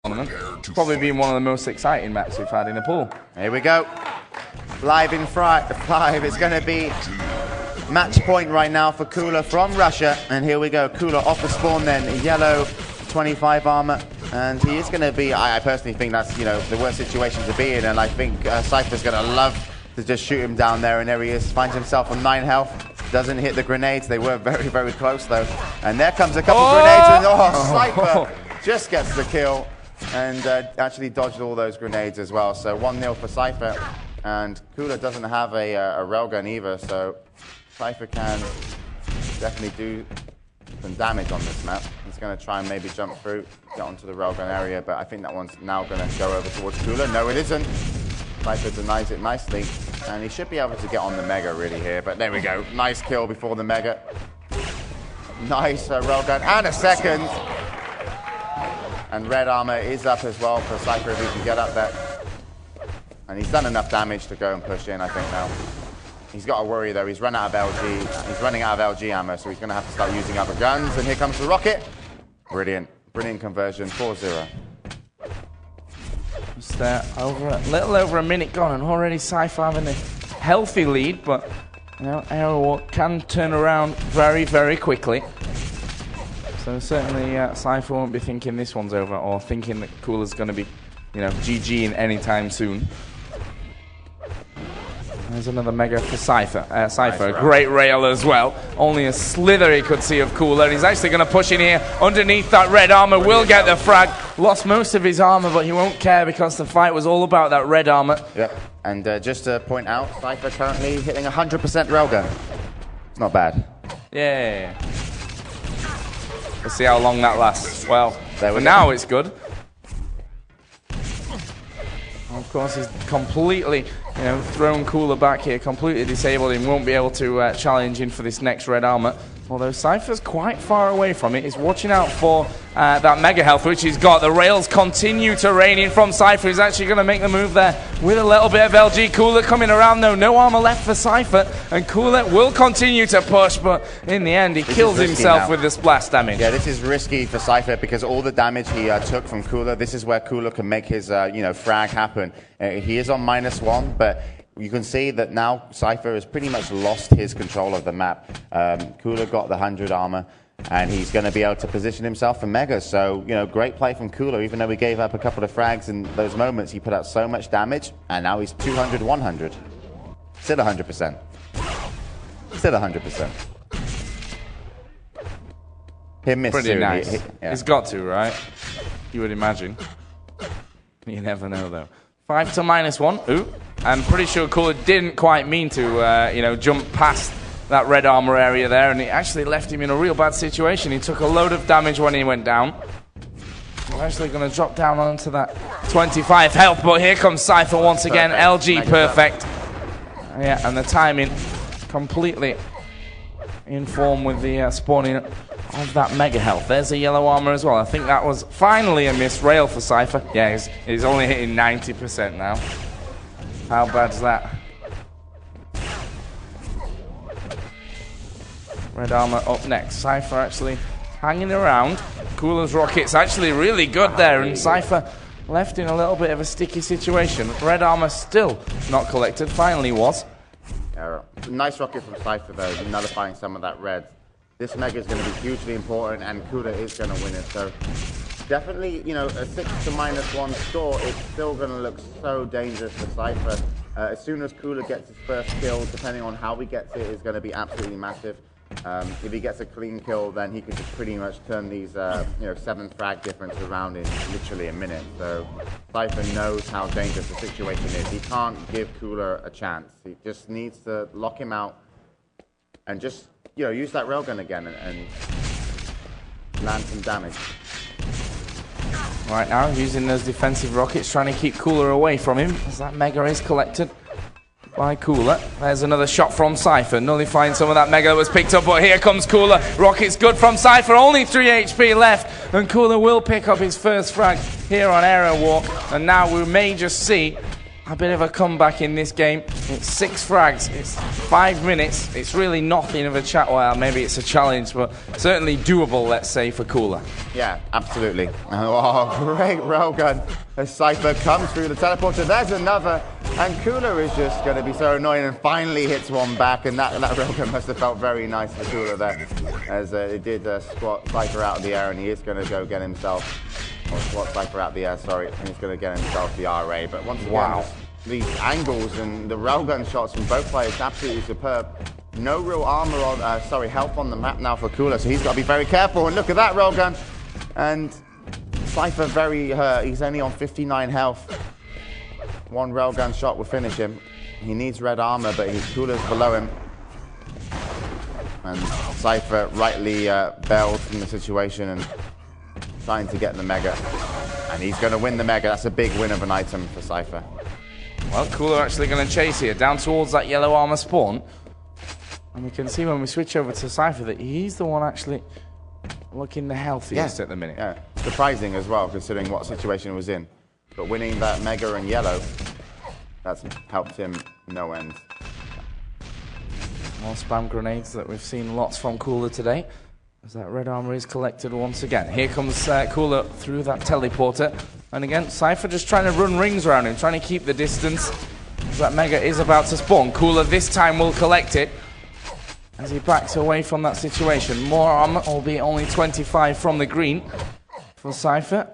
Probably been one of the most exciting matches we've had in the pool. Here we go. Live in 5. It's going to be match point right now for Cooler from Russia. And here we go. Cooler off the spawn then. Yellow 25 armor. And he is going to be, I personally think that's, the worst situation to be in. And I think Cypher's going to love to just shoot him down there. And there he is. Finds himself on 9 health. Doesn't hit the grenades. They were very, very close though. And there comes a couple grenades. And Cypher just gets the kill. And actually dodged all those grenades as well. So 1-0 for Cypher. And Cooler doesn't have a railgun either, so Cypher can definitely do some damage on this map. He's going to try and maybe jump through, get onto the railgun area, but I think that one's now going to go over towards Cooler. No, it isn't. Cypher denies it nicely, and he should be able to get on the Mega really here, but there we go. Nice kill before the Mega. Nice railgun, and a second. And red armor is up as well for Cypher if he can get up there. And he's done enough damage to go and push in, I think, now. He's got to worry, though. He's run out of LG. He's running out of LG ammo, so he's going to have to start using other guns. And here comes the rocket. Brilliant. Brilliant conversion. 4-0. Just a little over a minute gone, and already Cypher having a healthy lead, but Aerowalk can turn around very, very quickly. So certainly Cypher won't be thinking this one's over or thinking that Cooler's going to be, GG in any time soon. There's another Mega for Cypher. Cypher, nice great rail as well. Only a slither he could see of Cooler. He's actually going to push in here underneath that red armor. Will get the frag. Lost most of his armor, but he won't care because the fight was all about that red armor. Yep. And just to point out, Cypher currently hitting 100% railgun. It's not bad. Yeah. We'll see how long that lasts. Well, for now it's good. Of course, he's completely, thrown Cooler back here, completely disabled him, won't be able to challenge in for this next red armor. Although Cypher's quite far away from it. He's watching out for that Mega Health, which he's got. The rails continue to rain in from Cypher. He's actually going to make the move there with a little bit of LG. Cooler coming around, though. No armor left for Cypher. And Cooler will continue to push, but in the end, he kills himself with the splash damage. Yeah, this is risky for Cypher because all the damage he took from Cooler, this is where Cooler can make his, frag happen. He is on -1, but you can see that now Cypher has pretty much lost his control of the map. Cooler got the 100 armor, and he's going to be able to position himself for Mega. So, great play from Cooler. Even though he gave up a couple of frags in those moments, he put out so much damage, and now he's 200, 100. Still 100%. Still 100%. He missed pretty nice. He's got to, right? You would imagine. You never know, though. 5 to -1. Ooh. I'm pretty sure Cooler didn't quite mean to, jump past that red armor area there, and it actually left him in a real bad situation. He took a load of damage when he went down. We're actually going to drop down onto that 25 health, but here comes Cypher once again. LG perfect. Yeah, and the timing completely in form with the spawning of that Mega Health. There's a yellow armor as well. I think that was finally a missed rail for Cypher. Yeah, he's only hitting 90% now. How bad's that? Red armor up next. Cypher actually hanging around. Cooler's rocket's actually really good there, and Cypher left in a little bit of a sticky situation. Red armor still not collected. Finally was. Nice rocket from Cypher though, nullifying some of that red. This Mega is going to be hugely important, and Cooler is going to win it. So definitely, a 6 to -1 score, it's still going to look so dangerous for Cypher. As soon as Cooler gets his first kill, depending on how he gets it, is going to be absolutely massive. If he gets a clean kill, then he could just pretty much turn these, 7 frag difference around in literally a minute. So Cypher knows how dangerous the situation is. He can't give Cooler a chance. He just needs to lock him out and just, use that railgun again and land some damage. Right now, using those defensive rockets, trying to keep Cooler away from him, as that Mega is collected by Cooler. There's another shot from Cypher, nullifying some of that Mega that was picked up, but here comes Cooler. Rocket's good from Cypher, only 3 HP left, and Cooler will pick up his first frag here on Aerowalk, and now we may just see a bit of a comeback in this game. It's 6 frags, it's 5 minutes. It's really nothing of a well, maybe it's a challenge, but certainly doable, let's say, for Cooler. Yeah, absolutely. Oh, great railgun as Cypher comes through the teleporter. There's another, and Cooler is just going to be so annoying and finally hits one back, and that railgun must have felt very nice for Cooler there, as it did squat Cypher out of the air, and he is going to go get himself, or squat Cypher out of the air, sorry, and he's going to get himself the RA. But once again, wow, these angles and the railgun shots from both players, absolutely superb. No real armor on, health on the map now for Cooler, so he's got to be very careful. And look at that railgun. And Cypher very hurt. He's only on 59 health. One railgun shot will finish him. He needs red armor, but Cooler's below him. And Cypher rightly bailed from the situation and trying to get the Mega. And he's going to win the Mega. That's a big win of an item for Cypher. Well, Cooler actually going to chase here, down towards that yellow armor spawn. And we can see when we switch over to Cypher that he's the one actually looking the healthiest at the minute. Yeah, surprising as well, considering what situation he was in. But winning that Mega in yellow, that's helped him no end. More spam grenades that we've seen lots from Cooler today, as that red armor is collected once again. Here comes Cooler through that teleporter. And again, Cypher just trying to run rings around him, trying to keep the distance. That Mega is about to spawn. Cooler this time will collect it as he backs away from that situation. More armor, albeit only 25 from the green for Cypher.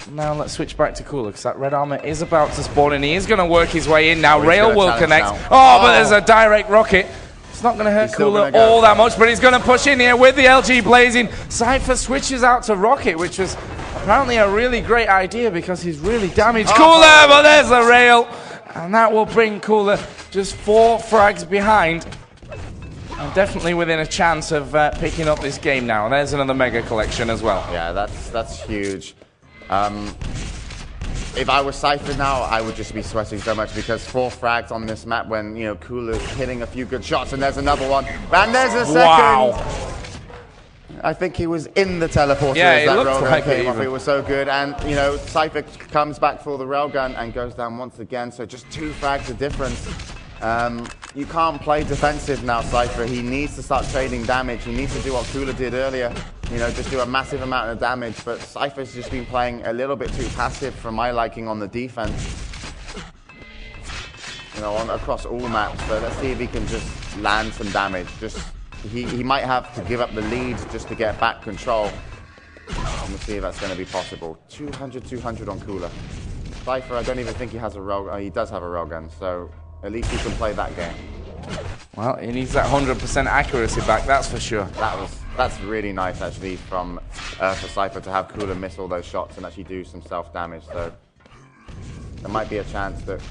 Now let's switch back to Cooler, because that red armor is about to spawn, and he is going to work his way in now. Rail will connect. But there's a direct rocket. It's not going to hurt Cooler all that much, but he's going to push in here with the LG blazing. Cypher switches out to Rocket, which was apparently a really great idea because he's really damaged Cooler, but there's the rail. And that will bring Cooler just 4 frags behind. And definitely within a chance of picking up this game now. And there's another Mega collection as well. Yeah, that's huge. If I was Cypher now, I would just be sweating so much, because 4 frags on this map when, you know, Cooler's hitting a few good shots, and there's another one. And there's a second. Wow. I think he was in the teleporter as that railgun like came off. It was so good. And, you know, Cypher comes back for the railgun and goes down once again. So just 2 frags of difference. You can't play defensive now, Cypher. He needs to start trading damage. He needs to do what Cooler did earlier. You know, just do a massive amount of damage. But Cypher's just been playing a little bit too passive for my liking on the defense. You know, across all maps. So let's see if he can just land some damage. He might have to give up the lead just to get back control. We'll see if that's going to be possible. 200 on Cooler. Cypher, I don't even think he has a rail. He does have a railgun, so at least he can play that game. Well, he needs that 100% accuracy back, that's for sure. That's really nice, actually, for Cypher to have Cooler miss all those shots and actually do some self-damage. So there might be a chance that,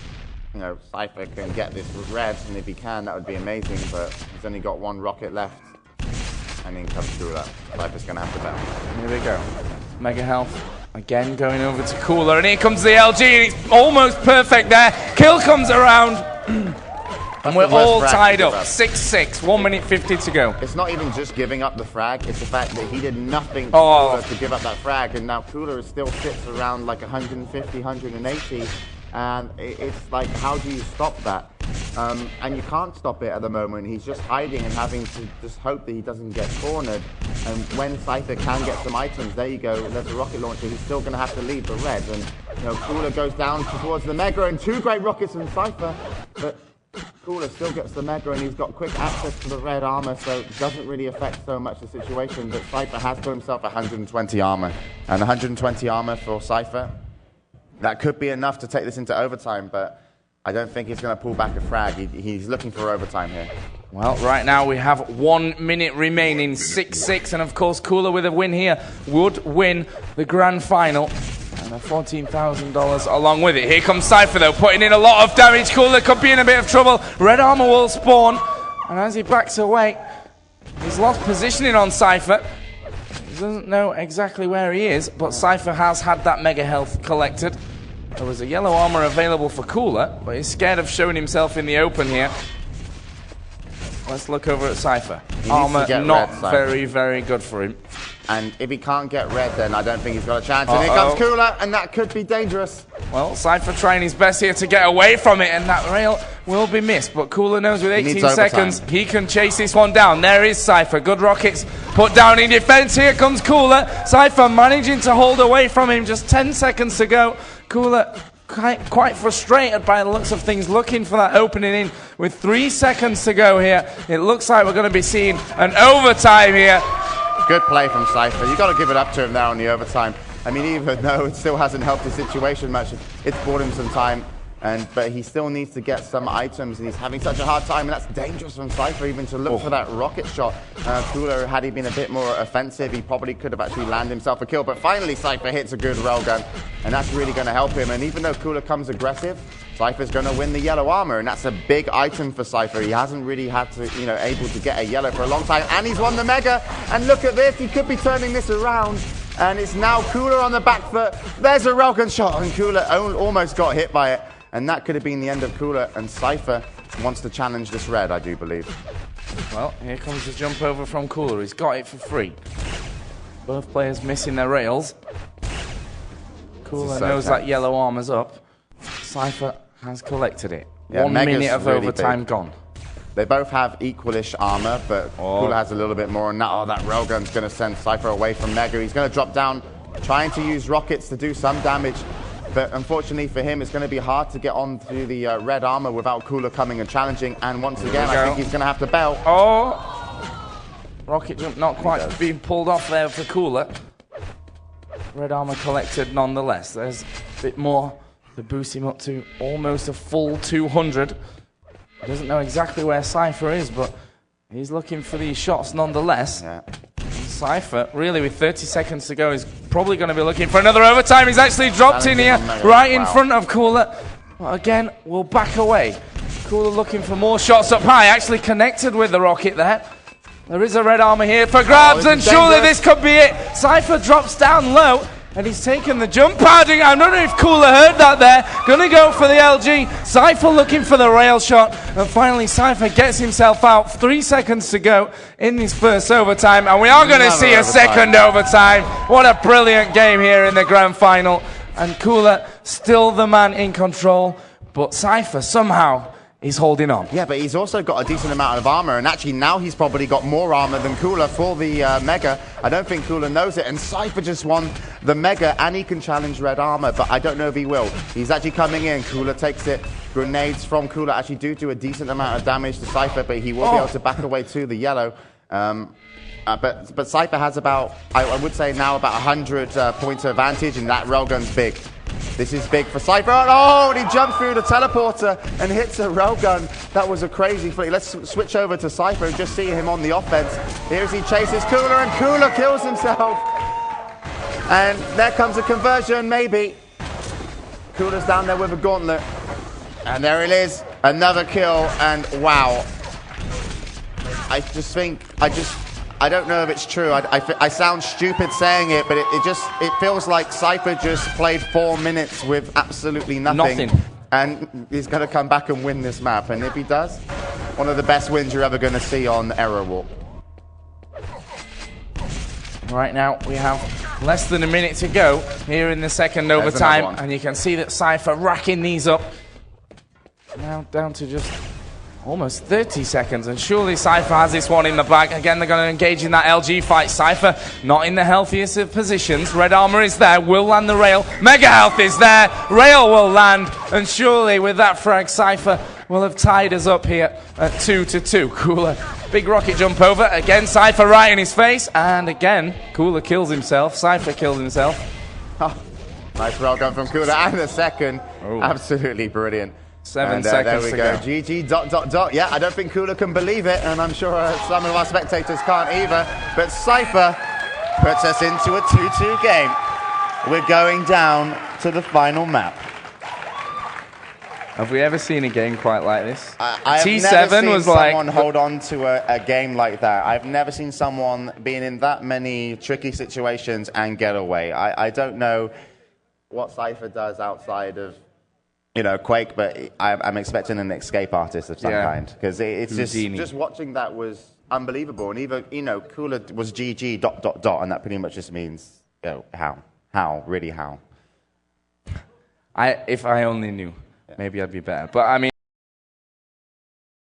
you know, Cypher can get this red, and if he can, that would be amazing, but he's only got 1 rocket left, and in comes Cooler. Cypher's going to have to battle. Here we go. Mega health. Again, going over to Cooler, and here comes the LG, and it's almost perfect there. Kill comes around, and we're all tied up. 6-6, 1 minute 50 to go. It's not even just giving up the frag, it's the fact that he did nothing to Cooler to give up that frag, and now Cooler still sits around like 150, 180. And it's like, how do you stop that? And you can't stop it at the moment. He's just hiding and having to just hope that he doesn't get cornered. And when Cypher can get some items, there you go, there's a rocket launcher. He's still going to have to leave the red. And, you know, Cooler goes down towards the Mega, and 2 great rockets from Cypher. But Cooler still gets the Mega, and he's got quick access to the red armor, so it doesn't really affect so much the situation. But Cypher has to himself 120 armor. And 120 armor for Cypher, that could be enough to take this into overtime, but I don't think he's going to pull back a frag. He's looking for overtime here. Well, right now we have 1 minute remaining, 6-6, and of course Cooler with a win here would win the grand final. And $14,000 along with it. Here comes Cypher though, putting in a lot of damage. Cooler could be in a bit of trouble. Red armor will spawn, and as he backs away, he's lost positioning on Cypher. He doesn't know exactly where he is, but Cypher has had that Mega health collected. There was a yellow armor available for Cooler, but he's scared of showing himself in the open here. let's look over at Cypher. He Armor needs to get not red, Cypher. very, very good for him. And if he can't get red, then I don't think he's got a chance. And here comes Cooler, and that could be dangerous. Well, Cypher trying his best here to get away from it, and that rail will be missed. But Cooler knows with 18 seconds, he can chase this one down. There is Cypher. Good rockets put down in defense. Here comes Cooler. Cypher managing to hold away from him. Just 10 seconds to go. Cooler quite frustrated by the looks of things, looking for that opening in with 3 seconds to go here. It looks like we're going to be seeing an overtime here. Good play from Cypher. You've got to give it up to him there on the overtime. I mean, even though it still hasn't helped his situation much, it's bought him some time. But he still needs to get some items, and he's having such a hard time, and that's dangerous from Cypher even to look for that rocket shot. Cooler, had he been a bit more offensive, he probably could have actually landed himself a kill. But finally, Cypher hits a good railgun, and that's really going to help him. And even though Cooler comes aggressive, Cypher's going to win the yellow armor, and that's a big item for Cypher. He hasn't really had to, able to get a yellow for a long time, and he's won the Mega. And look at this, he could be turning this around. And it's now Cooler on the back foot. There's a railgun shot, and Cooler almost got hit by it. And that could have been the end of Cooler, and Cypher wants to challenge this red, I do believe. Well, here comes the jump over from Cooler. He's got it for free. Both players missing their rails. Cooler knows that yellow armor's up. Cypher has collected it. Yeah, 1 minute of really overtime big. gone. They both have equalish armor, but Cooler has a little bit more. And now that railgun's going to send Cypher away from Mega. He's going to drop down, trying to use rockets to do some damage. But unfortunately for him, it's going to be hard to get onto the red armor without Cooler coming and challenging. And once again, I think he's going to have to bail. Oh! Rocket jump not quite being pulled off there for Cooler. Red armor collected nonetheless. There's a bit more to boost him up to almost a full 200. He doesn't know exactly where Cypher is, but he's looking for these shots nonetheless. Yeah. Cypher, really with 30 seconds to go, is probably going to be looking for another overtime. He's actually dropped in here, right in front of Cooler. But again, we'll back away. Cooler looking for more shots up high, actually connected with the rocket there. There is a red armor here for grabs, and surely this could be it. Cypher drops down low, and he's taken the jump padding. I don't know if Cooler heard that there. Gonna go for the LG. Cypher looking for the rail shot. And finally, Cypher gets himself out. 3 seconds to go in this first overtime. And we are gonna see a second overtime. What a brilliant game here in the grand final. And Cooler still the man in control. But Cypher somehow is holding on. Yeah, but he's also got a decent amount of armor, and actually now he's probably got more armor than Cooler for the Mega. I don't think Cooler knows it, and Cypher just won the Mega, and he can challenge red armor, but I don't know if he will. He's actually coming in. Cooler takes it. Grenades from Cooler actually do a decent amount of damage to Cypher, but he will be able to back away to the yellow. But Cypher has about, I would say now, about 100 points of advantage, and that railgun's big. This is big for Cypher. Oh, and he jumps through the teleporter and hits a railgun. That was a crazy flick. Let's switch over to Cypher and just see him on the offense. Here as he chases Cooler, and Cooler kills himself. And there comes a conversion, maybe. Cooler's down there with a gauntlet. And there it is. Another kill, and wow. I don't know if it's true. I sound stupid saying it, but it feels like Cypher just played 4 minutes with absolutely nothing. And he's going to come back and win this map. And if he does, one of the best wins you're ever going to see on Error Walk. Right now, we have less than a minute to go here in the second overtime. And you can see that Cypher racking these up. Now down to just almost 30 seconds, and surely Cypher has this one in the bag. Again, they're going to engage in that LG fight. Cypher not in the healthiest of positions. Red armor is there, will land the rail. Mega health is there, rail will land, and surely with that frag, Cypher will have tied us up here at 2-2. Cooler, big rocket jump over. Again, Cypher right in his face, and again, Cooler kills himself. Cypher kills himself. Oh, nice railgun from Cooler, and the second. Absolutely brilliant. 7 seconds there we go. GG ... Yeah, I don't think Cooler can believe it, and I'm sure some of our spectators can't either. But Cypher puts us into a 2-2 game. We're going down to the final map. Have we ever seen a game quite like this? I've T7 never seen was like someone hold on to a game like that. I've never seen someone being in that many tricky situations and get away. I don't know what Cypher does outside of you know, Quake, but I'm expecting an escape artist of some kind because it's just watching that was unbelievable. And even, you know, Cooler was GG ... and that pretty much just means, you know, how, really how. If I only knew, maybe I'd be better. But I mean.